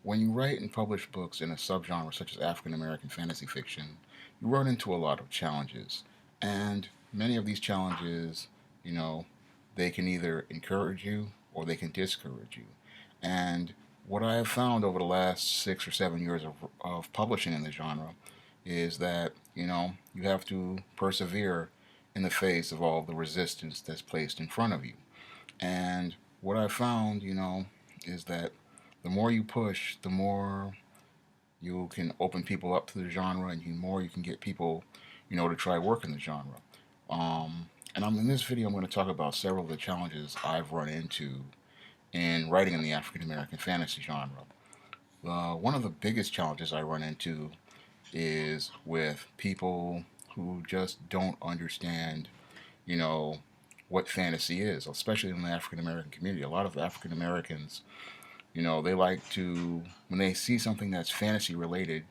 When you write and publish books in a subgenre such as African American fantasy fiction, you run into a lot of challenges. And many of these challenges, you know, they can either encourage you or they can discourage you. And what I have found over the last 6 or 7 years of publishing in the genre is that, you have to persevere in the face of all the resistance that's placed in front of you. And what I found, is that the more you push, the more you can open people up to the genre, and the more you can get people, to try work in the genre. In this video, I'm going to talk about several of the challenges I've run into in writing in the African American fantasy genre. One of the biggest challenges I run into is with people who just don't understand, you know, what fantasy is, especially in the African American community. A lot of African Americans, they like to, when they see something that's fantasy related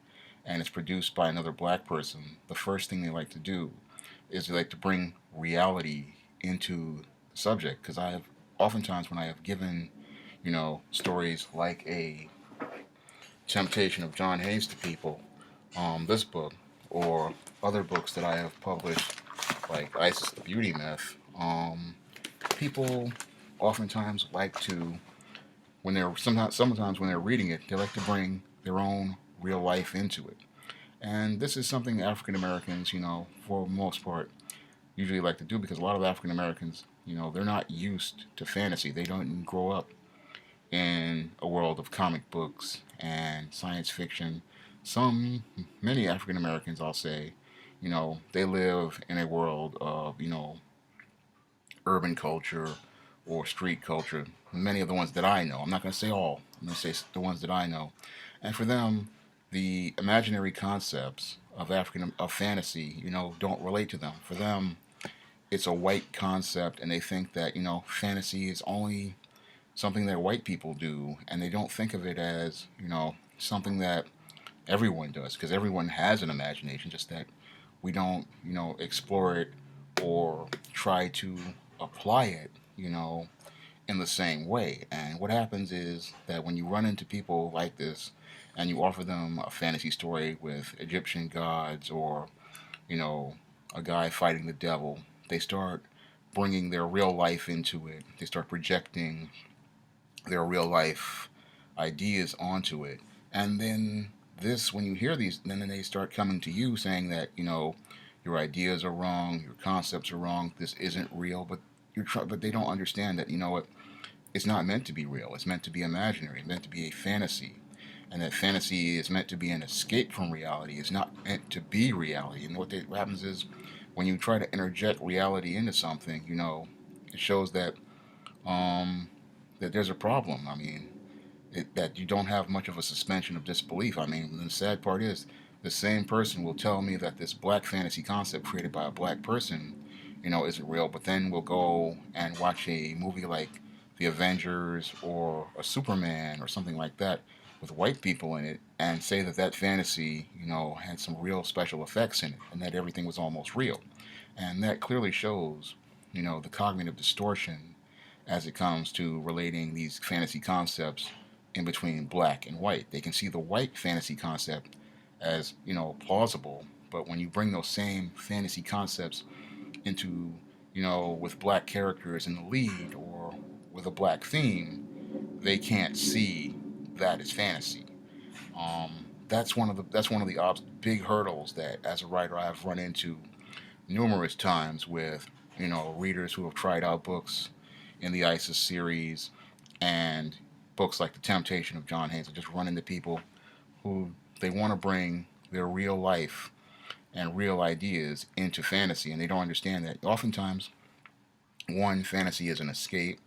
and it's produced by another black person, the first thing they like to do is they like to bring reality into the subject. Because I have, oftentimes, when I have given, stories like a Temptation of John Hayes to people, this book, or other books that I have published, like Isis the Beauty Myth, people oftentimes like to, when they're sometimes when they're reading it, they like to bring their own real life into it. And this is something African Americans, for the most part, usually like to do, because a lot of African Americans, they're not used to fantasy. They don't grow up in a world of comic books and science fiction. Many African Americans, I'll say, they live in a world of, urban culture or street culture. Many of the ones that I know, I'm not going to say all, I'm going to say the ones that I know. And for them, the imaginary concepts of fantasy, don't relate to them. For them, it's a white concept, and they think that, fantasy is only something that white people do, and they don't think of it as, something that everyone does, because everyone has an imagination, just that we don't, explore it or try to apply it, in the same way. And what happens is that when you run into people like this and you offer them a fantasy story with Egyptian gods, or, you know, a guy fighting the devil, they start bringing their real life into it. They start projecting their real life ideas onto it. And then when you hear these, then they start coming to you saying that, your ideas are wrong, your concepts are wrong, this isn't real. But they don't understand that, what, it's not meant to be real. It's meant to be imaginary. It's meant to be a fantasy. And that fantasy is meant to be an escape from reality. It's not meant to be reality. And what happens is, when you try to interject reality into something, it shows um, that there's a problem. I mean, that you don't have much of a suspension of disbelief. I mean, the sad part is, the same person will tell me that this black fantasy concept created by a black person, isn't real, but then we'll go and watch a movie like The Avengers or a Superman or something like that with white people in it, and say that that fantasy, had some real special effects in it, and that everything was almost real. And that clearly shows, the cognitive distortion as it comes to relating these fantasy concepts in between black and white. They can see the white fantasy concept as, plausible, but when you bring those same fantasy concepts into, with black characters in the lead, or with a black theme, they can't see that as fantasy. That's one of the big hurdles that, as a writer, I've run into numerous times with, readers who have tried out books in the ISIS series, and books like The Temptation of John Haynes. I just run into people who, they want to bring their real life and real ideas into fantasy, and they don't understand that oftentimes, one, fantasy is an escape,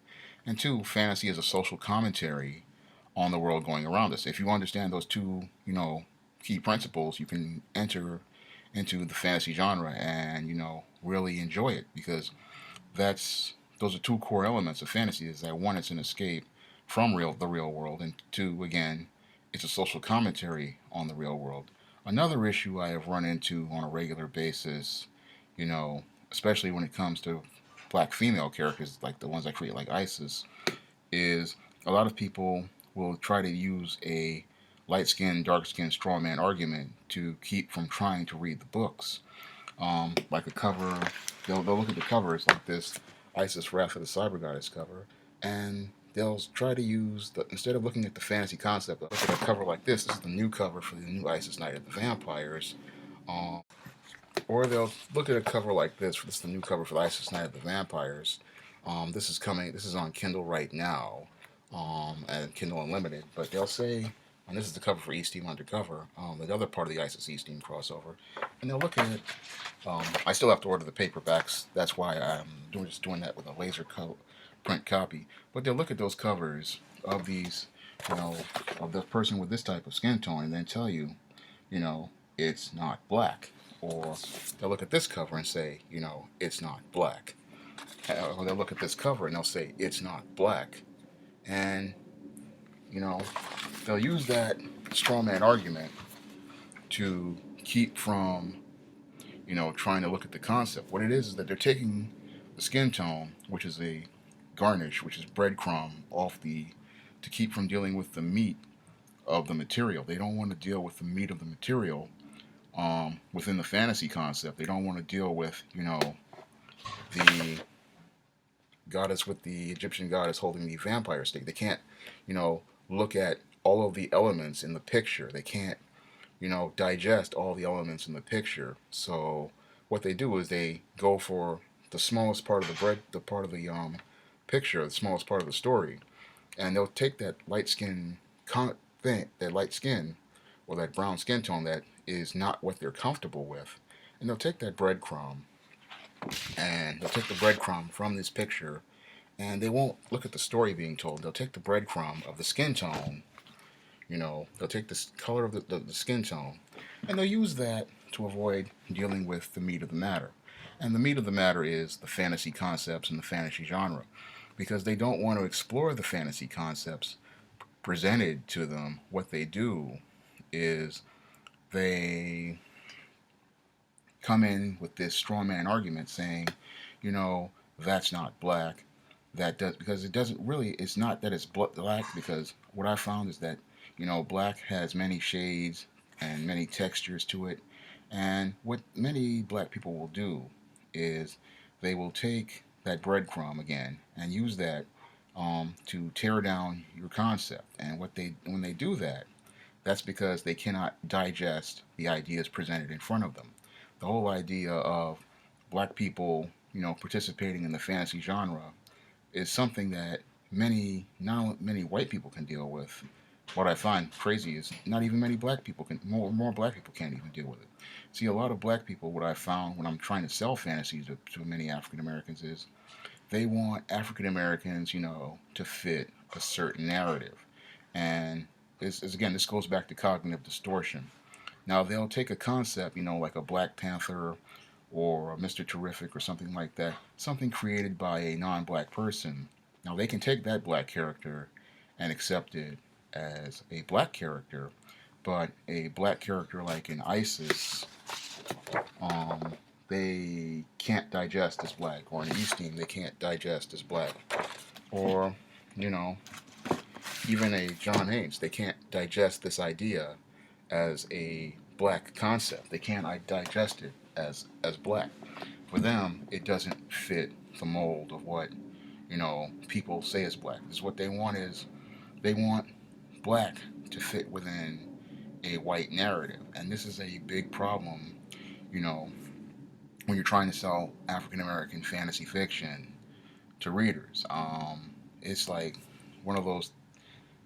and two, fantasy is a social commentary on the world going around us. If you understand those two, key principles, you can enter into the fantasy genre and, really enjoy it, because that's those are two core elements of fantasy. Is that, one, it's an escape from the real world, and two, again, it's a social commentary on the real world. Another issue I have run into on a regular basis, especially when it comes to black female characters like the ones I create, like Isis, is a lot of people will try to use a light skin, dark skin straw man argument to keep from trying to read the books. Like a cover, they'll look at the covers like this Isis Wrath of the Cyber Goddess cover, and they'll try to use the, instead of looking at the fantasy concept, they'll look at a cover like this. This is the new cover for the new Isis Night of the Vampires. Um, or they'll look at a cover like this. This is the new cover for the Isis Night of the Vampires. This is coming. This is on Kindle right now, and Kindle Unlimited. But they'll say, and this is the cover for East Team Undercover, the other part of the Isis East Team crossover. And they'll look at it. I still have to order the paperbacks. That's why I'm just doing that with a print copy. But they'll look at those covers of these, you know, of the person with this type of skin tone, and then tell you, you know, it's not black. Or they'll look at this cover and say, you know, it's not black. Or they'll look at this cover and they'll say, it's not black. And, you know, they'll use that straw man argument to keep from, you know, trying to look at the concept. What it is that they're taking the skin tone, which is a garnish, which is breadcrumb, off the, to keep from dealing with the meat of the material. They don't want to deal with the meat of the material within the fantasy concept. They don't want to deal with, you know, the goddess with the Egyptian goddess holding the vampire stick. They can't, you know, look at all of the elements in the picture. They can't, you know, digest all the elements in the picture. So what they do is they go for the smallest part of the the part of the picture, the smallest part of the story, and they'll take that light skin that light skin or that brown skin tone that is not what they're comfortable with, and they'll take that breadcrumb and they'll take the breadcrumb from this picture, and they won't look at the story being told. They'll take the breadcrumb of the skin tone, you know, they'll take the color of the skin tone, and they'll use that to avoid dealing with the meat of the matter. And the meat of the matter is the fantasy concepts and the fantasy genre, because they don't want to explore the fantasy concepts presented to them. What they do is they come in with this straw man argument saying, you know, that's not black. That does, because it doesn't really, it's not that it's black, because what I found is that, you know, black has many shades and many textures to it. And what many black people will do is they will take that breadcrumb again and use that to tear down your concept. And when they do that, that's because they cannot digest the ideas presented in front of them. The whole idea of black people, you know, participating in the fantasy genre is something that not many white people can deal with. What I find crazy is not even many black people can, more black people can't even deal with it. See, a lot of black people, what I found when I'm trying to sell fantasies to many African Americans is they want African Americans, you know, to fit a certain narrative. And again, this goes back to cognitive distortion. Now, they'll take a concept, you know, like a Black Panther or a Mr. Terrific or something like that, something created by a non black person. Now, they can take that black character and accept it as a black character, but a black character like in ISIS, um, they can't digest as black, or in East Team, they can't digest as black, or, you know, even a John Haynes, they can't digest this idea as a black concept. They can't digest it as black. For them, it doesn't fit the mold of what, you know, people say is black. Is what they want is they want black to fit within a white narrative, and this is a big problem, you know, when you're trying to sell African American fantasy fiction to readers. It's like one of those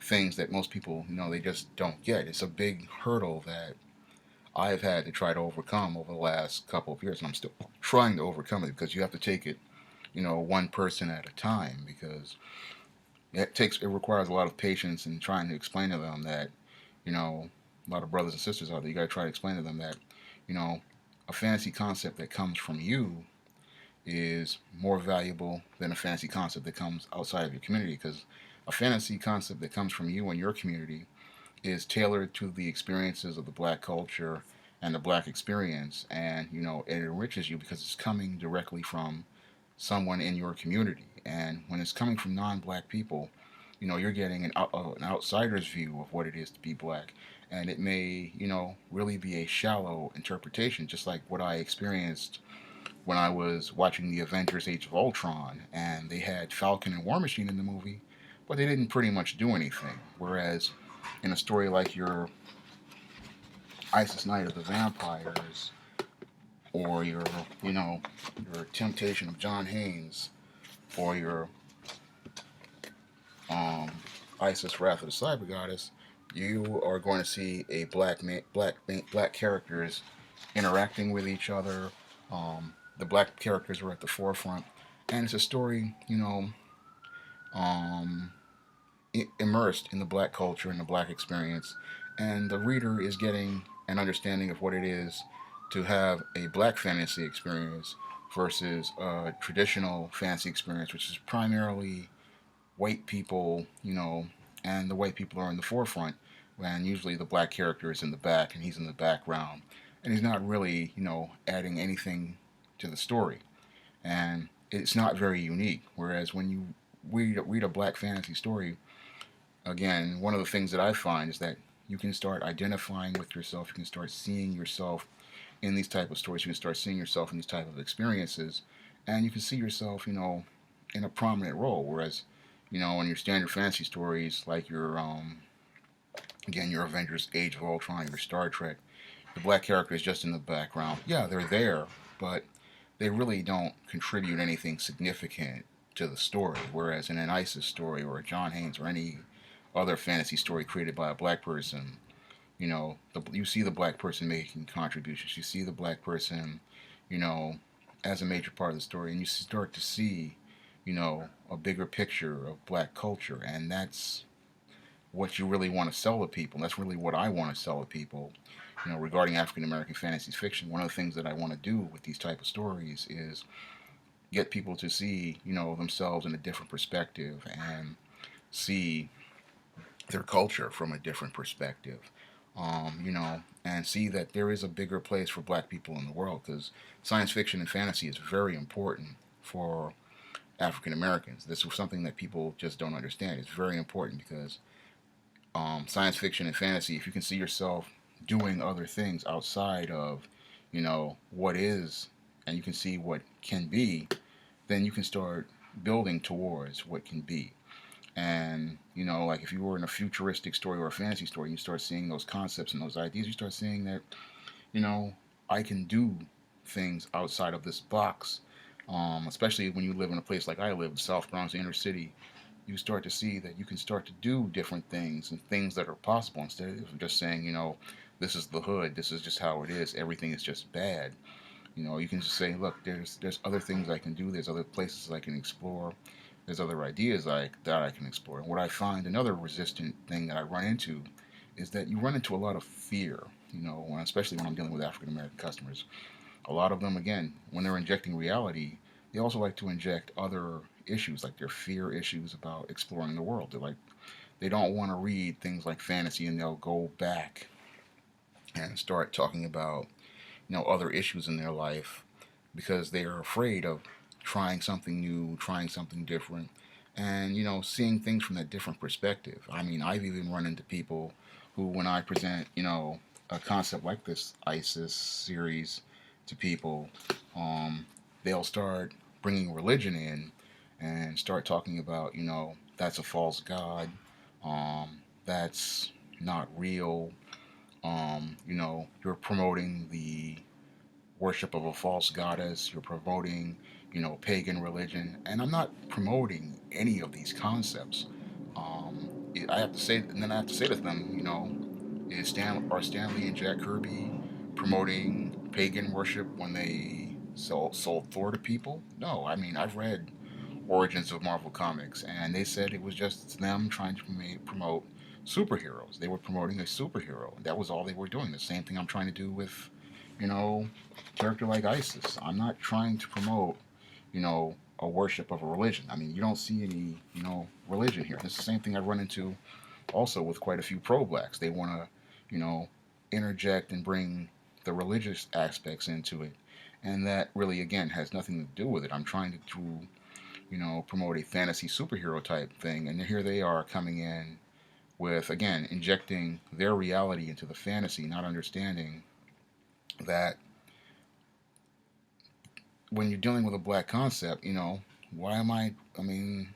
things that most people, you know, they just don't get. It's a big hurdle that I've had to try to overcome over the last couple of years, and I'm still trying to overcome it, because you have to take it, you know, one person at a time, because it requires a lot of patience in trying to explain to them that, you know, a lot of brothers and sisters out there, you got to try to explain to them that, you know, a fantasy concept that comes from you is more valuable than a fantasy concept that comes outside of your community, because a fantasy concept that comes from you and your community is tailored to the experiences of the black culture and the black experience, and you know, it enriches you because it's coming directly from someone in your community. And when it's coming from non-black people, you're getting an outsider's view of what it is to be black, and it may really be a shallow interpretation, just like what I experienced when I was watching the Avengers: Age of Ultron, and they had Falcon and War Machine in the movie, but they didn't pretty much do anything. Whereas in a story like your Isis Night of the Vampires, or your Temptation of John Haynes, or your um, Isis Wrath of the Cyber Goddess, you are going to see a black characters interacting with each other. The black characters are at the forefront, and it's a story, um, immersed in the black culture and the black experience, and the reader is getting an understanding of what it is to have a black fantasy experience versus a traditional fantasy experience, which is primarily white people, and the white people are in the forefront, when usually the black character is in the back and he's in the background, and he's not really, adding anything to the story, and it's not very unique. Whereas when you read a black fantasy story, again, one of the things that I find is that you can start identifying with yourself. You can start seeing yourself in these type of stories. You can start seeing yourself in these type of experiences, and you can see yourself, in a prominent role. Whereas, in your standard fantasy stories, like your Avengers: Age of Ultron, your Star Trek, the black character is just in the background. Yeah, they're there, but they really don't contribute anything significant to the story. Whereas in an ISIS story or a John Haynes or any other fantasy story created by a black person, you see the black person making contributions. You see the black person, you know, as a major part of the story, and you start to see, a bigger picture of black culture, and that's what you really want to sell to people. And that's really what I want to sell to people. Regarding African American fantasy fiction, one of the things that I want to do with these type of stories is get people to see, themselves in a different perspective and see their culture from a different perspective. And see that there is a bigger place for black people in the world, because science fiction and fantasy is very important for African Americans. This is something that people just don't understand. It's very important because science fiction and fantasy, if you can see yourself doing other things outside of, what is, and you can see what can be, then you can start building towards what can be. And, like if you were in a futuristic story or a fantasy story, you start seeing those concepts and those ideas, you start seeing that, you know, I can do things outside of this box. Especially when you live in a place like I live, South Bronx, inner city, you start to see that you can start to do different things and things that are possible, instead of just saying, this is the hood, this is just how it is, everything is just bad. You can just say, look, there's other things I can do, there's other places I can explore, there's other ideas that I can explore. And what I find, another resistant thing that I run into, is that you run into a lot of fear. Especially when I'm dealing with African American customers. A lot of them, again, when they're injecting reality, they also like to inject other issues, like their fear issues about exploring the world. They don't want to read things like fantasy, and they'll go back and start talking about other issues in their life, because they are afraid of trying something new, trying something different, and seeing things from a different perspective. I mean, I've even run into people who, when I present a concept like this ISIS series to people, um, they'll start bringing religion in and start talking about that's a false god, that's not real. You're promoting the worship of a false goddess. You're promoting, pagan religion, and I'm not promoting any of these concepts. I have to say, and then I have to say to them, are Stanley and Jack Kirby promoting pagan worship when they sold Thor to people? No, I mean, I've read Origins of Marvel Comics, and they said it was just them trying to promote superheroes. They were promoting a superhero. That was all they were doing. The same thing I'm trying to do with, you know, character like ISIS. I'm not trying to promote, a worship of a religion. I mean, you don't see any, religion here. It's the same thing I run into also with quite a few pro-blacks. They want to, you know, interject and bring the religious aspects into it, and that really, again, has nothing to do with it. I'm trying to promote a fantasy superhero type thing, and here they are coming in with, again, injecting their reality into the fantasy, not understanding that when you're dealing with a black concept, why am I mean,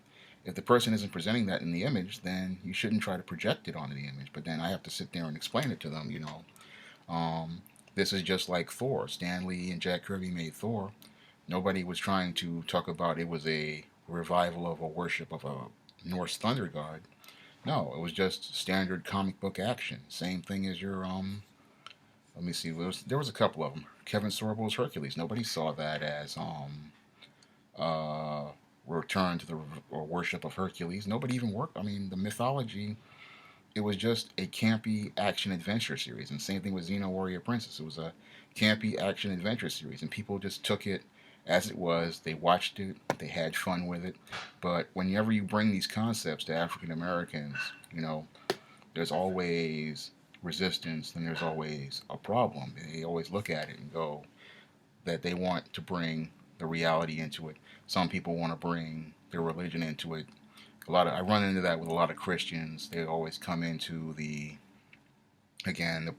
if the person isn't presenting that in the image, then you shouldn't try to project it onto the image. But then I have to sit there and explain it to them, Um, this is just like Thor. Stan Lee and Jack Kirby made Thor. Nobody was trying to talk about it was a revival of a worship of a Norse thunder god. No, it was just standard comic book action. Same thing as your let me see. There was a couple of them. Kevin Sorbo's Hercules. Nobody saw that as uh, return to the or worship of Hercules. Nobody even worked. I mean, the mythology. It was just a campy action adventure series, and same thing with Xena Warrior Princess. It was a campy action adventure series, and people just took it as it was. They watched it. They had fun with it. But whenever you bring these concepts to African Americans, there's always resistance and there's always a problem. They always look at it and go that they want to bring the reality into it. Some people want to bring their religion into it. I run into that with a lot of Christians. They always come into the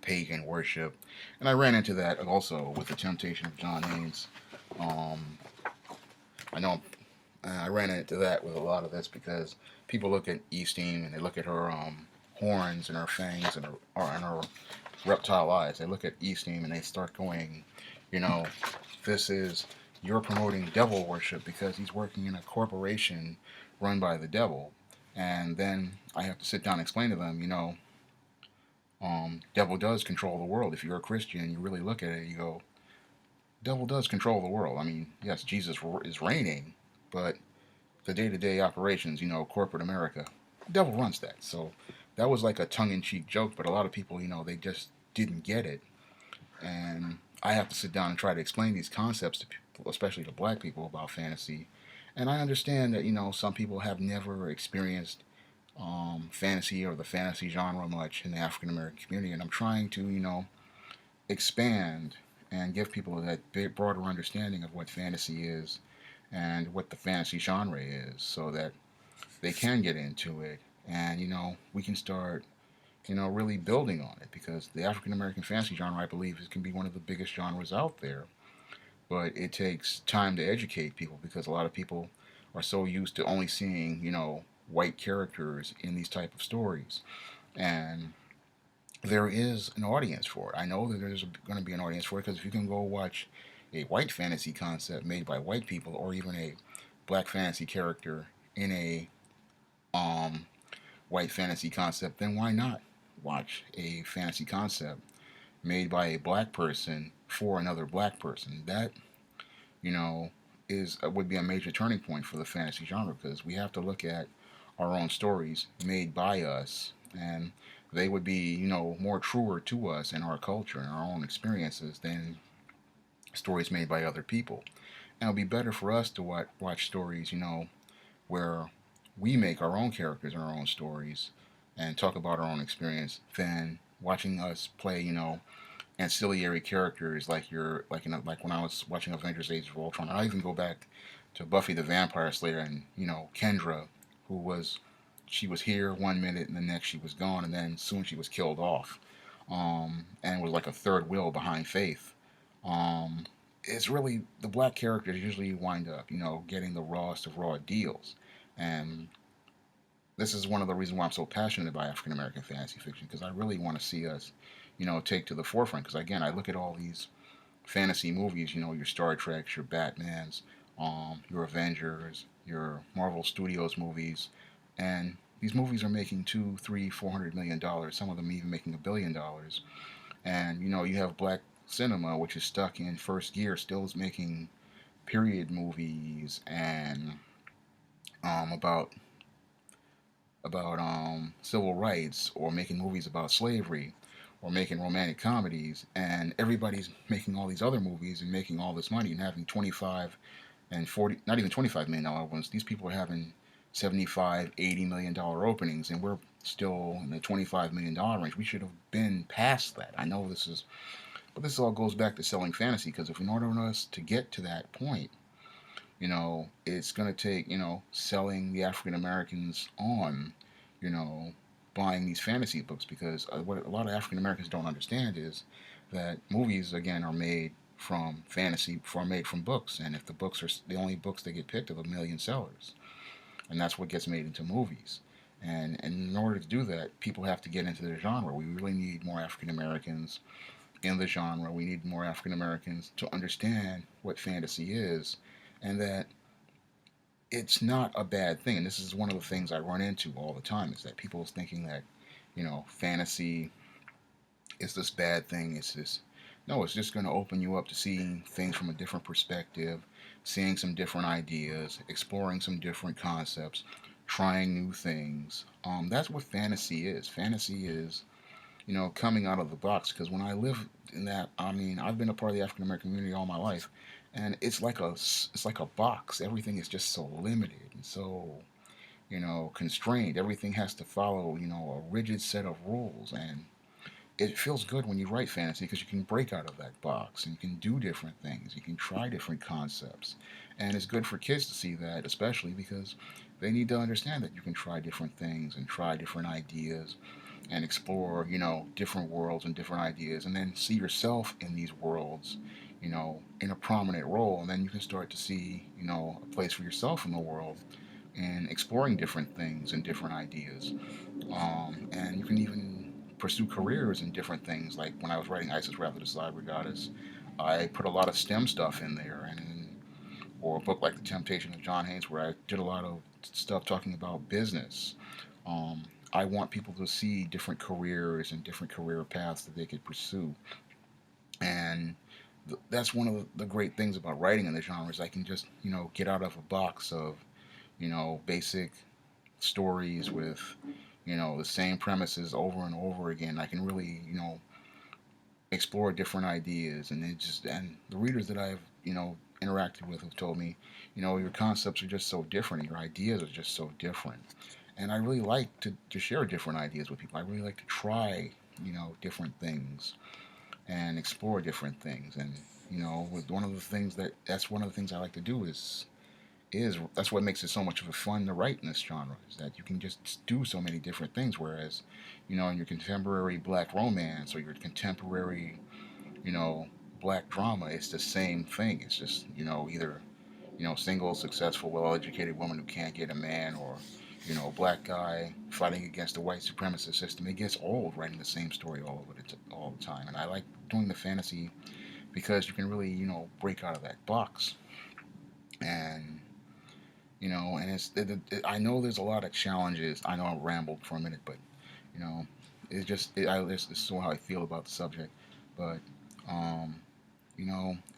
pagan worship, and I ran into that also with the Temptation of John Haynes. Um, I know I ran into that with a lot of this because people look at Eastine and they look at her horns and her fangs and her reptile eyes. They look at Eastine and they start going, you know, this is you're promoting devil worship because he's working in a corporation run by the devil. And then I have to sit down and explain to them, devil does control the world. If you're a Christian, you really look at it, you go, devil does control the world. I mean, yes, Jesus is reigning, but the day-to-day operations, corporate America, the devil runs that. So that was like a tongue-in-cheek joke, but a lot of people, they just didn't get it. And I have to sit down and try to explain these concepts to people, especially to black people, about fantasy. And I understand that, some people have never experienced fantasy or the fantasy genre much in the African American community. And I'm trying to, expand and give people that broader understanding of what fantasy is and what the fantasy genre is so that they can get into it. And, we can start, really building on it because the African American fantasy genre, I believe, can be one of the biggest genres out there. But it takes time to educate people because a lot of people are so used to only seeing, white characters in these type of stories. And there is an audience for it. I know that there's going to be an audience for it because if you can go watch a white fantasy concept made by white people or even a black fantasy character in a um, white fantasy concept, then why not watch a fantasy concept made by a black person for another black person? That, you know, is would be a major turning point for the fantasy genre because we have to look at our own stories made by us and they would be, more truer to us and our culture and our own experiences than stories made by other people. And it'll be better for us to watch stories, where we make our own characters and our own stories and talk about our own experience than watching us play, ancillary characters like when I was watching Avengers: Age of Ultron. I even go back to Buffy the Vampire Slayer and Kendra, who was she was here one minute and the next she was gone and then soon she was killed off, and was like a third wheel behind Faith. Um, it's really the black characters usually wind up getting the rawest of raw deals, and this is one of the reasons why I'm so passionate about African American fantasy fiction because I really want to see us, take to the forefront. Because again, I look at all these fantasy movies, your Star Treks, your Batmans, your Avengers, your Marvel Studios movies, and these movies are making two, three, $400 million. Some of them even making $1 billion. And you have black cinema, which is stuck in first gear, still is making period movies and about civil rights or making movies about slavery or making romantic comedies, and everybody's making all these other movies and making all this money and having 25 and 40, not even $25 million ones. These people are having 75, $80 million openings, and we're still in the $25 million range. We should have been past that. I know this is, but this all goes back to selling fantasy because if in order for us to get to that point, It's going to take, selling the African Americans on, you know, buying these fantasy books, because what a lot of African Americans don't understand is that movies, again, are made from fantasy, are made from books. And if the books are the only books that get picked are the million sellers, and that's what gets made into movies. And in order to do that, people have to get into the genre. We really need more African Americans in the genre. We need more African Americans to understand what fantasy is, and that it's not a bad thing. And this is one of the things I run into all the time, is that people thinking that, fantasy is this bad thing. It's this. No, it's just going to open you up to seeing things from a different perspective, seeing some different ideas, exploring some different concepts, trying new things. That's what fantasy is. Fantasy is, coming out of the box. Because when I live in that, I mean, I've been a part of the African American community all my life, and it's like a box. Everything is just so limited and so, constrained. Everything has to follow, a rigid set of rules, and it feels good when you write fantasy because you can break out of that box and you can do different things. You can try different concepts, and it's good for kids to see that, especially because they need to understand that you can try different things and try different ideas and explore, different worlds and different ideas, and then see yourself in these worlds, in a prominent role, and then you can start to see, a place for yourself in the world and exploring different things and different ideas. And you can even pursue careers in different things. Like when I was writing Isis Wrath of the Cyber Goddess, I put a lot of STEM stuff in there, and or a book like The Temptation of John Haynes, where I did a lot of stuff talking about business. Um, I want people to see different careers and different career paths that they could pursue. And that's one of the great things about writing in the genre, is I can just, get out of a box of, basic stories with, the same premises over and over again. I can really, explore different ideas, and the readers that I've, interacted with have told me, your concepts are just so different, and your ideas are just so different. And I really like to share different ideas with people. I really like to try, different things and explore different things. And, with one of the things that's one of the things I like to do is that's what makes it so much of a fun to write in this genre, is that you can just do so many different things. Whereas, in your contemporary black romance or your contemporary, you know, black drama, it's the same thing. It's just, either, single, successful, well-educated woman who can't get a man, or, black guy fighting against the white supremacist system. It gets old writing the same story all the time. And I like doing the fantasy because you can really, break out of that box. And and I know there's a lot of challenges. I know I rambled for a minute, but you know, it's so how I feel about the subject. But um,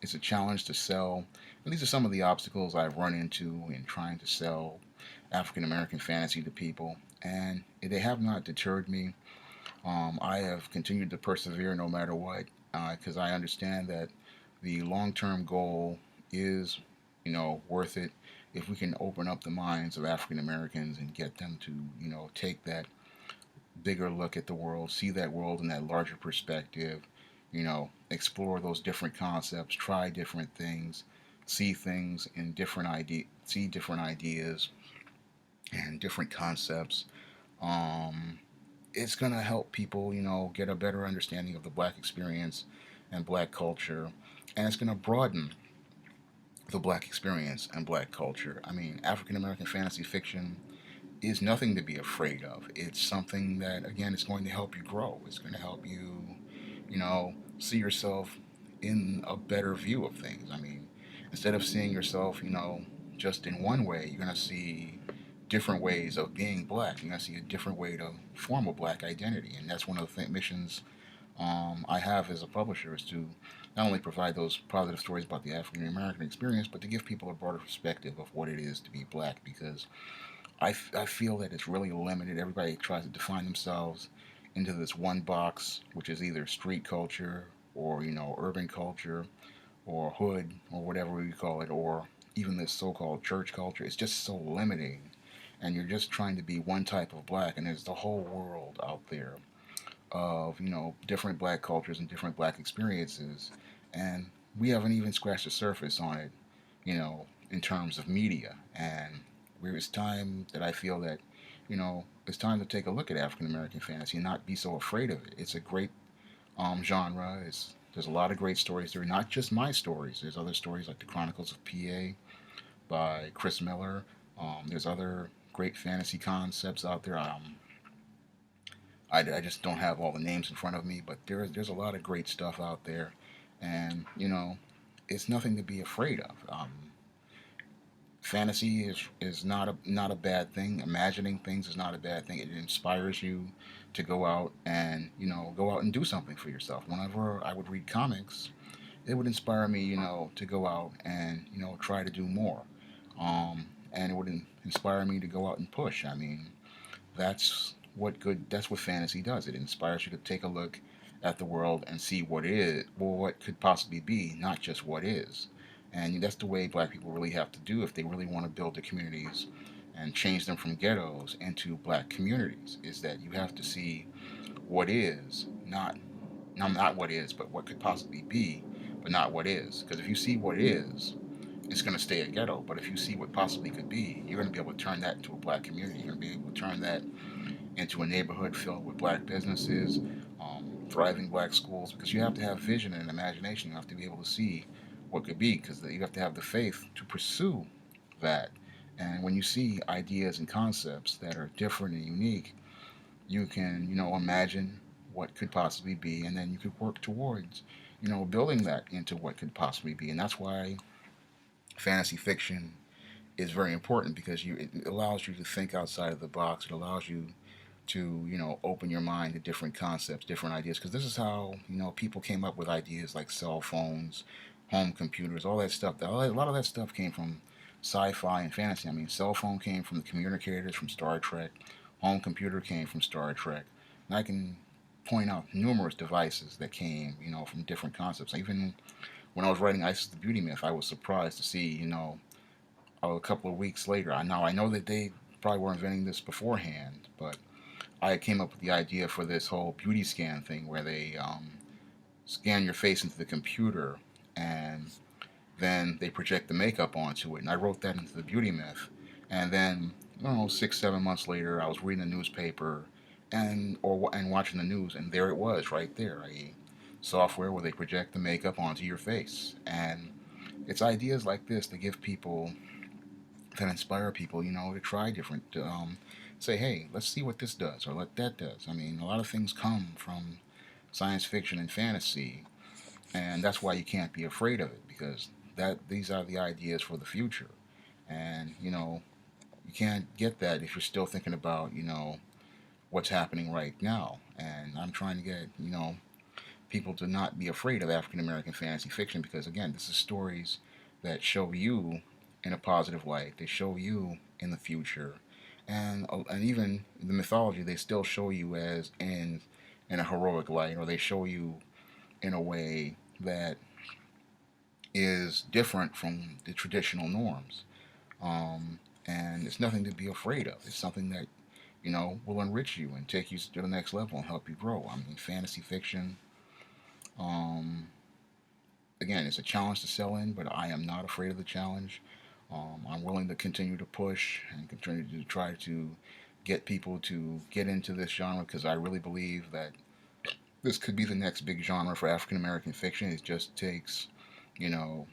it's a challenge to sell. And these are some of the obstacles I've run into in trying to sell African American fantasy to people, and they have not deterred me. I have continued to persevere no matter what, because I understand that the long-term goal is, worth it if we can open up the minds of African Americans and get them to, take that bigger look at the world, see that world in that larger perspective, explore those different concepts, try different things, see different ideas and different concepts. Um, it's gonna help people, get a better understanding of the black experience and black culture, and it's gonna broaden the black experience and black culture. I mean, African American fantasy fiction is nothing to be afraid of. It's something that, again, it's going to help you grow. It's going to help you, see yourself in a better view of things. I mean, instead of seeing yourself, just in one way, you're going to see different ways of being black. You're going to see a different way to form a black identity. And that's one of the missions I have as a publisher, is to not only provide those positive stories about the African American experience, but to give people a broader perspective of what it is to be black. Because I feel that it's really limited. Everybody tries to define themselves into this one box, which is either street culture or, urban culture or hood or whatever we call it, or even this so-called church culture. It's just so limiting. And you're just trying to be one type of black, and there's the whole world out there of, different black cultures and different black experiences. And we haven't even scratched the surface on it, you know, in terms of media. And where it's time that I feel that, it's time to take a look at African American fantasy and not be so afraid of it. It's a great genre. There's a lot of great stories there, not just my stories. There's other stories like the Chronicles of PA by Chris Miller. There's other great fantasy concepts out there. I just don't have all the names in front of me, but there's a lot of great stuff out there, and it's nothing to be afraid of. Fantasy is not a bad thing. Imagining things is not a bad thing. It inspires you to go out and go out and do something for yourself. Whenever I would read comics, it would inspire me, to go out and try to do more, and it would inspire me to go out and push. I mean, that's what fantasy does. It inspires you to take a look at the world and see what could possibly be, not just what is. And that's the way black people really have to do if they really want to build the communities and change them from ghettos into black communities, is that you have to see what is, not what is, but what could possibly be, but not what is. Because if you see what is, it's going to stay a ghetto. But if you see what possibly could be, you're going to be able to turn that into a black community. You're going to be able to turn that into a neighborhood filled with black businesses, thriving black schools, because you have to have vision and imagination. You have to be able to see what could be, because you have to have the faith to pursue that. And when you see ideas and concepts that are different and unique, you can, imagine what could possibly be, and then you could work towards, building that into what could possibly be. And that's why fantasy fiction is very important, because it allows you to think outside of the box. It allows you to open your mind to different concepts, different ideas, because this is how people came up with ideas like cell phones, home computers, all that stuff. A lot of that stuff came from sci-fi and fantasy. I mean, cell phone came from the communicators from Star Trek. Home computer came from Star Trek. And I can point out numerous devices that came from different concepts. Even when I was writing Isis the Beauty Myth, I was surprised to see a couple of weeks later. I know that they probably were inventing this beforehand, but I came up with the idea for this whole beauty scan thing, where they scan your face into the computer and then they project the makeup onto it. And I wrote that into the Beauty Myth. And then, I don't know, 6, 7 months later, I was reading the newspaper and watching the news, and there it was, right there, a software where they project the makeup onto your face. And it's ideas like this that give people, that inspire people, to try different, say, hey, let's see what this does or what that does. I mean, a lot of things come from science fiction and fantasy, and that's why you can't be afraid of it, because these are the ideas for the future. And you can't get that if you're still thinking about what's happening right now. And I'm trying to get people to not be afraid of African American fantasy fiction, because again, this is stories that show you in a positive light. They show you in the future, and even the mythology, they still show you as in a heroic light, or they show you in a way that is different from the traditional norms. And it's nothing to be afraid of. It's something that will enrich you and take you to the next level and help you grow. I mean, fantasy fiction. Um, Again, it's a challenge to sell in, but I am not afraid of the challenge. I'm willing to continue to push and continue to try to get people to get into this genre, because I really believe that this could be the next big genre for African American fiction. It just takes, you know,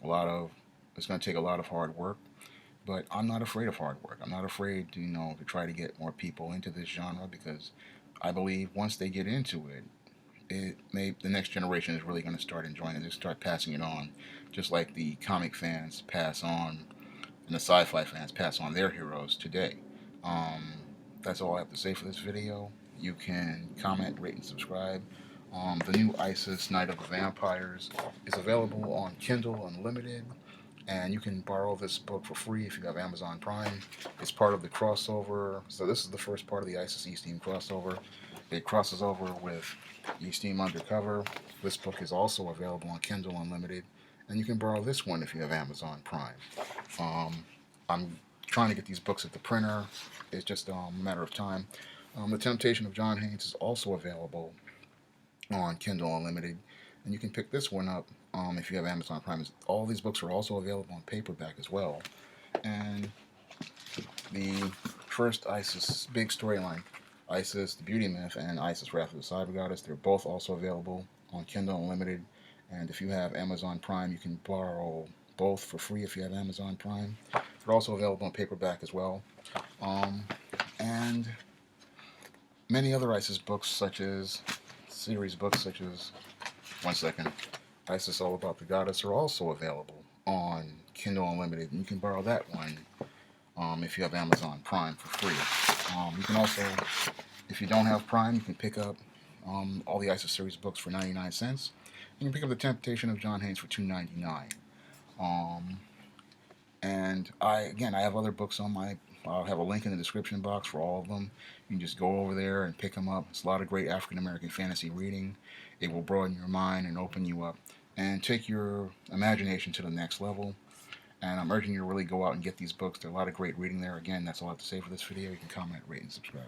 a lot of, it's going to take a lot of hard work, but I'm not afraid of hard work. I'm not afraid to, to try to get more people into this genre, because I believe once they get into it, the next generation is really going to start enjoying it. They start passing it on, just like the comic fans pass on and the sci-fi fans pass on their heroes today. Um, that's all I have to say for this video. You can comment, rate, and subscribe. The new ISIS Night of the Vampires is available on Kindle Unlimited, and you can borrow this book for free if you have Amazon Prime. It's part of the crossover. So this is the first part of the ISIS East Team crossover. It crosses over with East Team Undercover. This book is also available on Kindle Unlimited, and you can borrow this one if you have Amazon Prime. I'm trying to get these books at the printer. It's just a matter of time. The Temptation of John Haynes is also available on Kindle Unlimited, and you can pick this one up if you have Amazon Prime. All these books are also available on paperback as well. And the first Isis big storyline, Isis, the Beauty Myth, and Isis, Wrath of the Cyber Goddess, they're both also available on Kindle Unlimited. And if you have Amazon Prime, you can borrow both for free if you have Amazon Prime. They're also available on paperback as well. Um, and many other Isis books, such as series books, such as one second, Isis All About the Goddess, are also available on Kindle Unlimited, and you can borrow that one if you have Amazon Prime for free. You can also, if you don't have Prime, you can pick up all the ISIS series books for 99 cents. You can pick up The Temptation of John Haynes for $2.99. Um, and I have other books on my. I'll have a link in the description box for all of them. You can just go over there and pick them up. It's a lot of great African American fantasy reading. It will broaden your mind and open you up and take your imagination to the next level. And I'm urging you to really go out and get these books. There's a lot of great reading there. Again, that's all I have to say for this video. You can comment, rate, and subscribe.